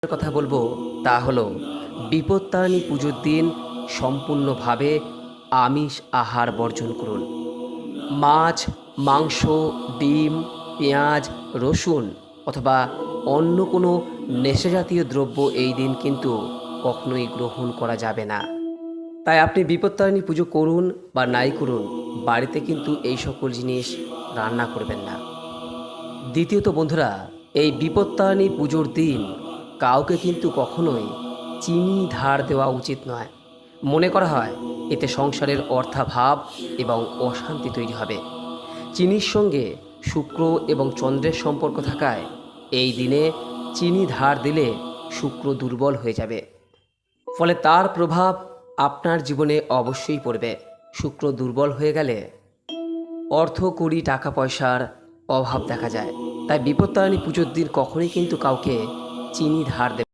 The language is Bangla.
কথা বলবো তা হলো বিপত্তারিণী পুজোর দিন সম্পূর্ণভাবে আমিষ আহার বর্জন করুন। মাছ, মাংস, ডিম, পেঁয়াজ, রসুন অথবা অন্য কোনো নেশাজাতীয় দ্রব্য এই দিন কিন্তু কখনোই গ্রহণ করা যাবে না। তাই আপনি বিপত্তারিণী পুজো করুন বা নাই করুন, বাড়িতে কিন্তু এই সকল জিনিস রান্না করবেন না। দ্বিতীয়ত বন্ধুরা, এই বিপত্তারিণী পুজোর দিন কাউকে কিন্তু কখনোই চিনি ধার দেওয়া উচিত নয়। মনে করা হয় এতে সংসারের অর্থাভাব এবং অশান্তি তৈরি হবে। চিনির সঙ্গে শুক্র এবং চন্দ্রের সম্পর্ক থাকায় এই দিনে চিনি ধার দিলে শুক্র দুর্বল হয়ে যাবে, ফলে তার প্রভাব আপনার জীবনে অবশ্যই পড়বে। শুক্র দুর্বল হয়ে গেলে অর্থ কড়ি টাকা পয়সার অভাব দেখা যায়। তাই বিপত্তারিণী পুজোর দিন কখনোই কিন্তু কাউকে চিনি ধার দেবে